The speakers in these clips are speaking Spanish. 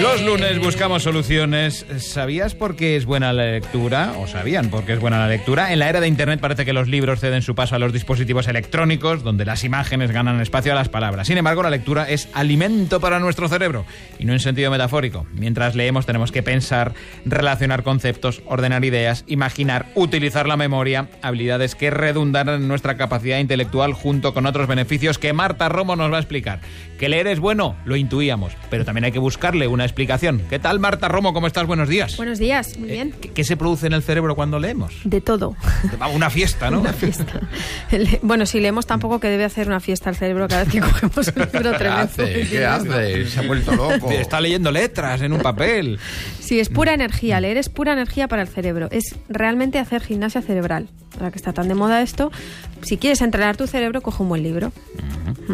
Los lunes buscamos soluciones. ¿Sabías por qué es buena la lectura? ¿O sabían por qué es buena la lectura? En la era de Internet parece que los libros ceden su paso a los dispositivos electrónicos, donde las imágenes ganan espacio a las palabras. Sin embargo, la lectura es alimento para nuestro cerebro, y no en sentido metafórico. Mientras leemos tenemos que pensar, relacionar conceptos, ordenar ideas, imaginar, utilizar la memoria, habilidades que redundan en nuestra capacidad intelectual junto con otros beneficios que Marta Romo nos va a explicar. Que leer es bueno, lo intuíamos, pero también hay que buscarle una explicación. ¿Qué tal, Marta Romo? ¿Cómo estás? Buenos días. Buenos días, muy bien. ¿Qué se produce en el cerebro cuando leemos? De todo. Una fiesta, ¿no? Una fiesta. Bueno, si leemos tampoco que debe hacer una fiesta el cerebro cada vez que cogemos un libro tremendo. ¿Qué hace? Se ha vuelto loco. Está leyendo letras en un papel. Sí, es pura energía. Leer es pura energía para el cerebro. Es realmente hacer gimnasia cerebral. Ahora que está tan de moda esto, si quieres entrenar tu cerebro, coge un buen libro.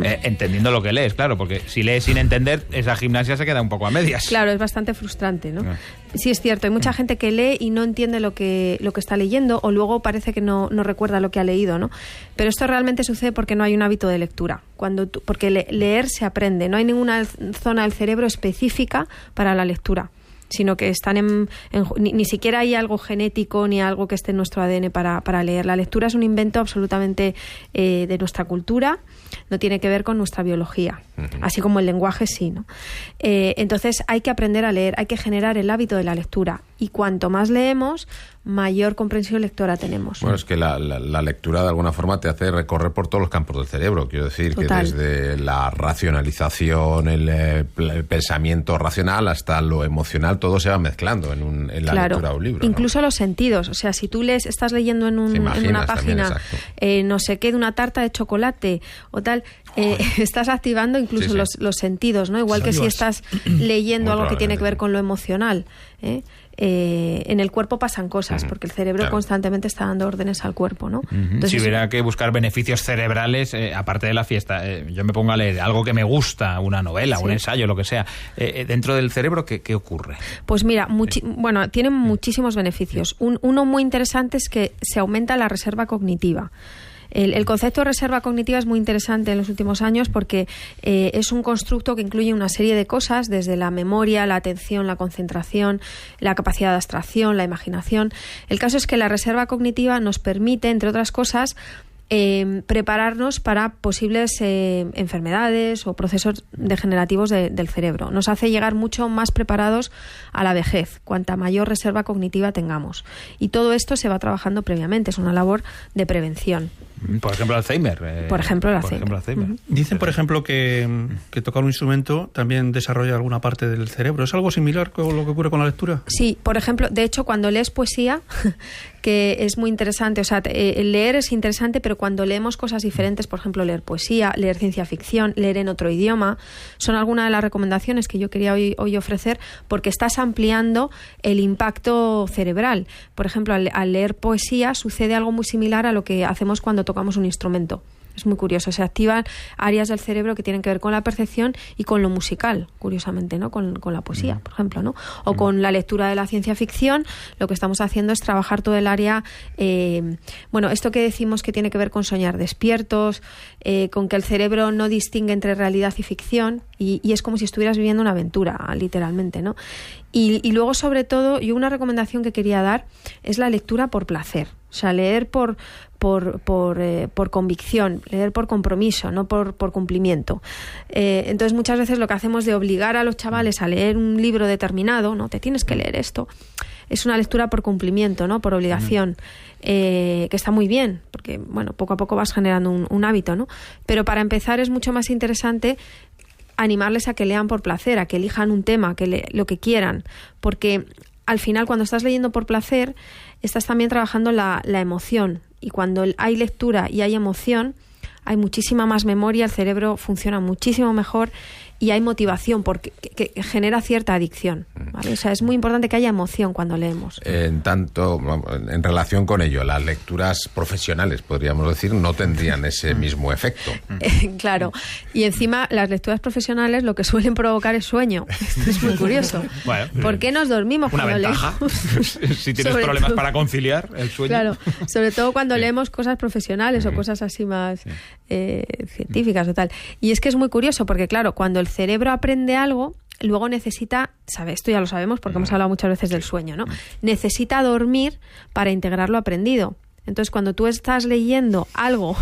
Entendiendo lo que lees, claro, porque si lees sin entender, esa gimnasia se queda un poco a medias. Claro, es bastante frustrante, ¿no? Sí, es cierto, hay mucha gente que lee y no entiende lo que está leyendo, o luego parece que no recuerda lo que ha leído, ¿no? Pero esto realmente sucede porque no hay un hábito de lectura. Porque leer se aprende, no hay ninguna zona del cerebro específica para la lectura, sino que están ni siquiera hay algo genético ni algo que esté en nuestro ADN para leer. La lectura es un invento absolutamente de nuestra cultura, no tiene que ver con nuestra biología, así como el lenguaje sí, ¿no? Entonces hay que aprender a leer, hay que generar el hábito de la lectura, y cuanto más leemos, mayor comprensión lectora tenemos. Bueno, es que la lectura de alguna forma te hace recorrer por todos los campos del cerebro. Quiero decir, Total. Que desde la racionalización, el pensamiento racional hasta lo emocional, todo se va mezclando en la lectura de un libro, ¿no? Incluso los sentidos. O sea, si tú estás leyendo en una página no sé qué, de una tarta de chocolate o tal, estás activando incluso los sentidos, ¿no? Igual que si estás leyendo algo que tiene que ver con lo emocional, en el cuerpo pasan cosas, porque el cerebro constantemente está dando órdenes al cuerpo, ¿no? Entonces, si hubiera que buscar beneficios cerebrales, aparte de la fiesta, yo me pongo a leer algo que me gusta, una novela, un ensayo, lo que sea, dentro del cerebro, ¿qué ocurre? Pues mira, tienen muchísimos beneficios. Uno muy interesante es que se aumenta la reserva cognitiva. El concepto de reserva cognitiva es muy interesante en los últimos años porque es un constructo que incluye una serie de cosas, desde la memoria, la atención, la concentración, la capacidad de abstracción, la imaginación. El caso es que la reserva cognitiva nos permite, entre otras cosas, prepararnos para posibles enfermedades o procesos degenerativos del cerebro. Nos hace llegar mucho más preparados a la vejez, cuanta mayor reserva cognitiva tengamos. Y todo esto se va trabajando previamente, es una labor de prevención. Por ejemplo, Alzheimer. Por ejemplo, el Alzheimer. Dicen, por ejemplo, que tocar un instrumento también desarrolla alguna parte del cerebro. ¿Es algo similar con lo que ocurre con la lectura? Sí, por ejemplo, de hecho, cuando lees poesía, que es muy interesante, o sea, leer es interesante, pero cuando leemos cosas diferentes, por ejemplo, leer poesía, leer ciencia ficción, leer en otro idioma, son algunas de las recomendaciones que yo quería hoy ofrecer, porque estás ampliando el impacto cerebral. Por ejemplo, al leer poesía sucede algo muy similar a lo que hacemos cuando tocamos un instrumento. Es muy curioso, se activan áreas del cerebro que tienen que ver con la percepción y con lo musical, curiosamente, ¿no? Con la poesía, por ejemplo, ¿no? O con la lectura de la ciencia ficción, lo que estamos haciendo es trabajar todo el área, esto que decimos que tiene que ver con soñar despiertos, con que el cerebro no distingue entre realidad y ficción, y es como si estuvieras viviendo una aventura, literalmente, ¿no? Y luego, sobre todo, yo una recomendación que quería dar es la lectura por placer. O sea, leer por convicción, leer por compromiso, no por cumplimiento. Entonces, muchas veces lo que hacemos de obligar a los chavales a leer un libro determinado, ¿no? Te tienes que leer esto. Es una lectura por cumplimiento, ¿no? Por obligación, que está muy bien, porque, poco a poco vas generando un hábito, ¿no? Pero para empezar es mucho más interesante animarles a que lean por placer, a que elijan un tema, lo que quieran, porque al final, cuando estás leyendo por placer, estás también trabajando la emoción, y cuando hay lectura y hay emoción, hay muchísima más memoria, el cerebro funciona muchísimo mejor y hay motivación porque que genera cierta adicción, ¿vale? O sea, es muy importante que haya emoción cuando leemos. En relación con ello, las lecturas profesionales, podríamos decir, no tendrían ese mismo efecto. Claro, y encima las lecturas profesionales lo que suelen provocar es sueño. Esto es muy curioso. Bueno, ¿por qué nos dormimos una cuando ventaja. leemos? Si tienes problemas para conciliar el sueño. Claro, sobre todo cuando leemos cosas profesionales o cosas así más científicas o tal. Y es que es muy curioso porque, claro, cuando el cerebro aprende algo, luego necesita, esto ya lo sabemos porque hemos hablado muchas veces del sueño, ¿no? Necesita dormir para integrar lo aprendido. Entonces, cuando tú estás leyendo algo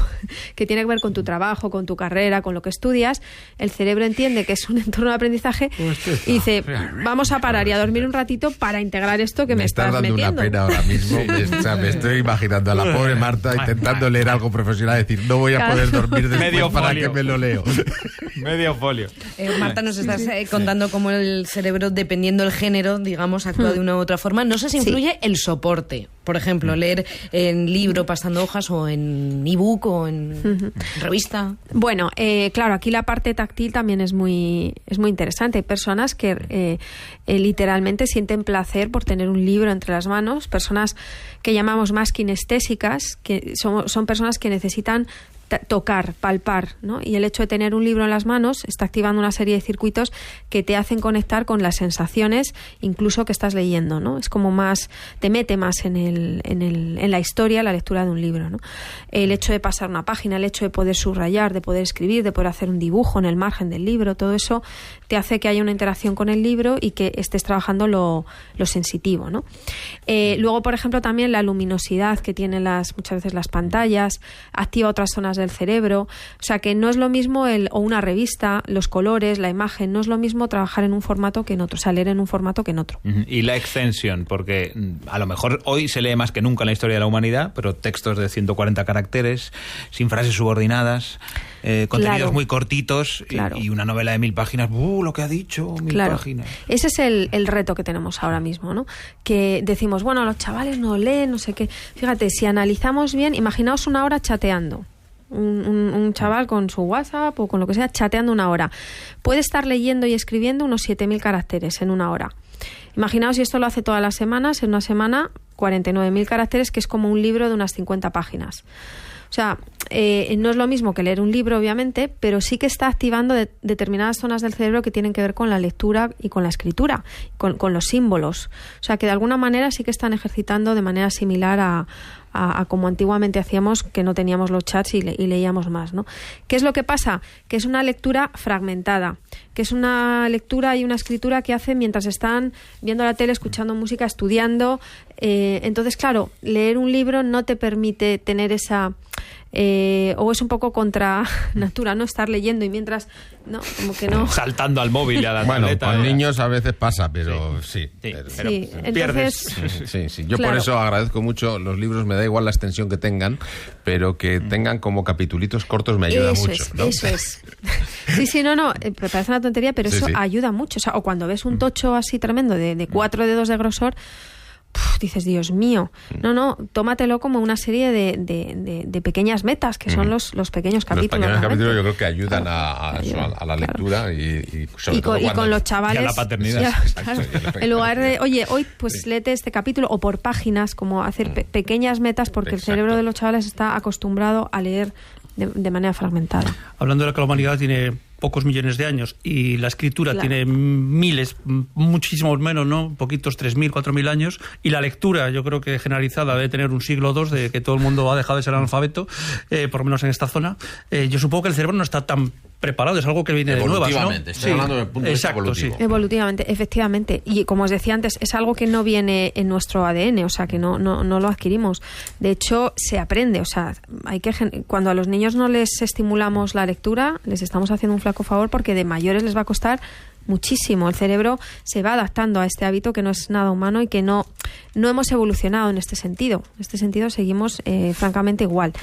que tiene que ver con tu trabajo, con tu carrera, con lo que estudias, el cerebro entiende que es un entorno de aprendizaje y dice, vamos a parar y a dormir un ratito para integrar esto que me estás dando metiendo. Una pena ahora mismo. Me estoy imaginando a la pobre Marta intentando leer algo profesional y decir, no voy a poder dormir después para que me lo leo. Medio folio. Marta, nos estás contando cómo el cerebro, dependiendo del género, digamos, actúa de una u otra forma. No sé si influye el soporte. Por ejemplo, leer en libro pasando hojas o en ebook o en revista. Bueno, claro, aquí la parte táctil también es muy interesante. Hay personas que literalmente sienten placer por tener un libro entre las manos, personas que llamamos más kinestésicas, que son personas que necesitan tocar, palpar, ¿no? Y el hecho de tener un libro en las manos está activando una serie de circuitos que te hacen conectar con las sensaciones, incluso que estás leyendo, ¿no? Es como más, te mete más en la historia, la lectura de un libro, ¿no? El hecho de pasar una página, el hecho de poder subrayar, de poder escribir, de poder hacer un dibujo en el margen del libro, todo eso te hace que haya una interacción con el libro y que estés trabajando lo sensitivo, ¿no? Luego, por ejemplo, también la luminosidad que tienen muchas veces las pantallas activa otras zonas del cerebro, o sea que no es lo mismo o una revista, los colores, la imagen, no es lo mismo trabajar en un formato que en otro, o sea, leer en un formato que en otro. Y la extensión, porque a lo mejor hoy se lee más que nunca en la historia de la humanidad, pero textos de 140 caracteres, sin frases subordinadas, contenidos muy cortitos, y una novela de 1000 páginas, lo que ha dicho, 1000 páginas. Ese es el reto que tenemos ahora mismo, ¿no? Que decimos, bueno, los chavales no leen, no sé qué. Fíjate, si analizamos bien, imaginaos una hora chateando. Un chaval con su WhatsApp o con lo que sea, chateando una hora. Puede estar leyendo y escribiendo unos 7000 caracteres en una hora. Imaginaos si esto lo hace todas las semanas, en una semana 49.000 caracteres, que es como un libro de unas 50 páginas. O sea, no es lo mismo que leer un libro, obviamente, pero sí que está activando determinadas zonas del cerebro que tienen que ver con la lectura y con la escritura, con los símbolos. O sea, que de alguna manera sí que están ejercitando de manera similar a como antiguamente hacíamos, que no teníamos los chats y leíamos más, ¿no? ¿Qué es lo que pasa? Que es una lectura fragmentada, que es una lectura y una escritura que hacen mientras están viendo la tele, escuchando música, estudiando. Entonces, claro, leer un libro no te permite tener esa... o es un poco contra natura, no estar leyendo y mientras no, como que no saltando al móvil y a la tableta. Con niños a veces pasa, pero sí. Pero pierdes. Sí. Yo por eso agradezco mucho los libros, me da igual la extensión que tengan, pero que tengan como capitulitos cortos me ayuda mucho, ¿no? Eso es. Sí, no, parece una tontería, pero eso ayuda mucho. O sea, o cuando ves un tocho así tremendo de 4 dedos de grosor, dices, Dios mío, no, tómatelo como una serie de pequeñas metas, que son los pequeños capítulos. Los pequeños capítulos yo creo que ayudan a la lectura y sobre todo con los chavales. Y a la paternidad. En lugar de, oye, hoy pues léete este capítulo, o por páginas, como hacer pequeñas metas, porque el cerebro de los chavales está acostumbrado a leer de manera fragmentada. Hablando de que la humanidad tiene pocos millones de años y la escritura tiene miles, muchísimos menos, ¿no? Poquitos, 3.000, 4.000 años, y la lectura, yo creo que generalizada, debe tener un siglo o dos de que todo el mundo ha dejado de ser analfabeto, por lo menos en esta zona. Yo supongo que el cerebro no está tan preparado, es algo que viene de nuevas, ¿no? Estoy hablando del punto de vista evolutivo. Sí. Evolutivamente, efectivamente. Y como os decía antes, es algo que no viene en nuestro ADN, o sea, que no lo adquirimos. De hecho, se aprende, o sea, cuando a los niños no les estimulamos la lectura, les estamos haciendo un flaco favor porque de mayores les va a costar muchísimo. El cerebro se va adaptando a este hábito que no es nada humano y que no hemos evolucionado en este sentido. En este sentido seguimos francamente igual.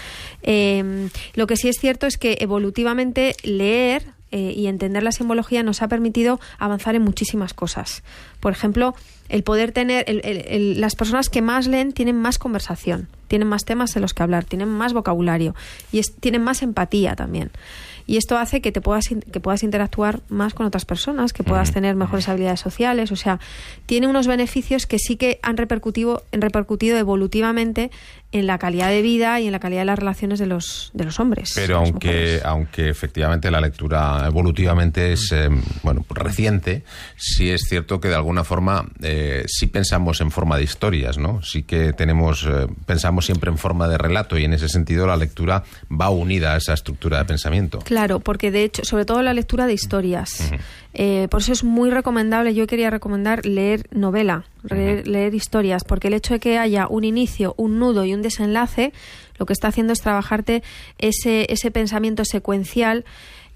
Lo que sí es cierto es que evolutivamente leer y entender la simbología nos ha permitido avanzar en muchísimas cosas. Por ejemplo, el poder tener, las personas que más leen tienen más conversación, tienen más temas de los que hablar, tienen más vocabulario y tienen más empatía también. Y esto hace que puedas interactuar más con otras personas, que puedas tener mejores habilidades sociales. O sea, tiene unos beneficios que sí que han repercutido evolutivamente en la calidad de vida y en la calidad de las relaciones de los hombres. Pero aunque efectivamente la lectura evolutivamente es reciente, sí es cierto que de alguna forma sí pensamos en forma de historias, ¿no? Sí que pensamos siempre en forma de relato, y en ese sentido la lectura va unida a esa estructura de pensamiento. Claro, porque de hecho, sobre todo la lectura de historias. Por eso es muy recomendable, yo quería recomendar leer novela, leer historias, porque el hecho de que haya un inicio, un nudo y un desenlace, lo que está haciendo es trabajarte ese pensamiento secuencial,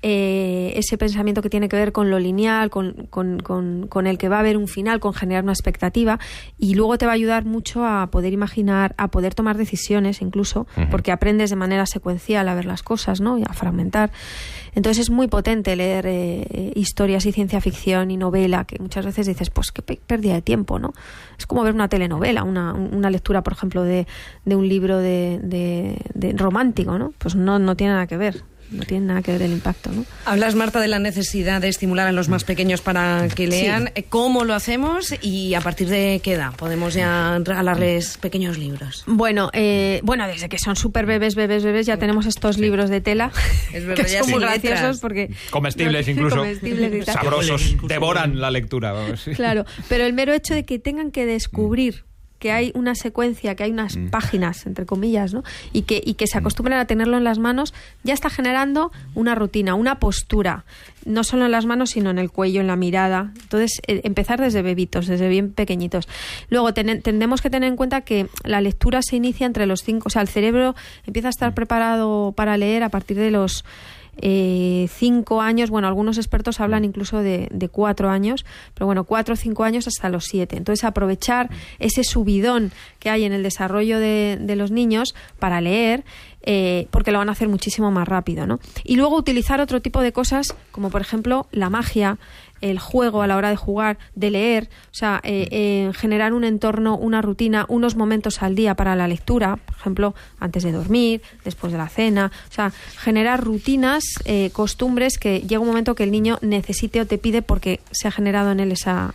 ese pensamiento que tiene que ver con lo lineal, con el que va a haber un final, con generar una expectativa, y luego te va a ayudar mucho a poder imaginar, a poder tomar decisiones incluso, porque aprendes de manera secuencial a ver las cosas, ¿no? Y a fragmentar. Entonces es muy potente leer historias y ciencia ficción y novela, que muchas veces dices, pues qué pérdida de tiempo, ¿no? Es como ver una telenovela, una lectura, por ejemplo, de un libro de romántico, ¿no? Pues no tiene nada que ver. No tiene nada que ver el impacto, ¿no? Hablas, Marta, de la necesidad de estimular a los más pequeños para que lean. Sí. ¿Cómo lo hacemos y a partir de qué edad podemos ya regalarles pequeños libros? Bueno, desde que son súper bebés, ya tenemos estos libros de tela, es verdad, que son muy graciosos porque... Comestibles incluso. Comestibles y tal. Sabrosos. Devoran la lectura. Vamos, sí. Claro, pero el mero hecho de que tengan que descubrir que hay una secuencia, que hay unas páginas, entre comillas, ¿no? Y que se acostumbren a tenerlo en las manos, ya está generando una rutina, una postura, no solo en las manos, sino en el cuello, en la mirada. Entonces, empezar desde bebitos, desde bien pequeñitos. Luego, tenemos que tener en cuenta que la lectura se inicia entre los 5, o sea, el cerebro empieza a estar preparado para leer a partir de los 5 años, bueno, algunos expertos hablan incluso de 4 años, pero bueno, 4 o 5 años hasta los 7. Entonces, aprovechar ese subidón que hay en el desarrollo de los niños para leer, porque lo van a hacer muchísimo más rápido, ¿no? Y luego utilizar otro tipo de cosas, como por ejemplo la magia, el juego a la hora de jugar, de leer, o sea, generar un entorno, una rutina, unos momentos al día para la lectura, por ejemplo, antes de dormir, después de la cena, o sea, generar rutinas, costumbres que llega un momento que el niño necesite o te pide porque se ha generado en él esa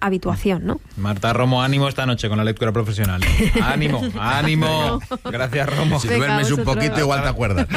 habituación, ¿no? Marta Romo, ánimo esta noche con la lectura profesional. Ánimo. Gracias, Romo. Si duermes un poquito, igual te acuerdas.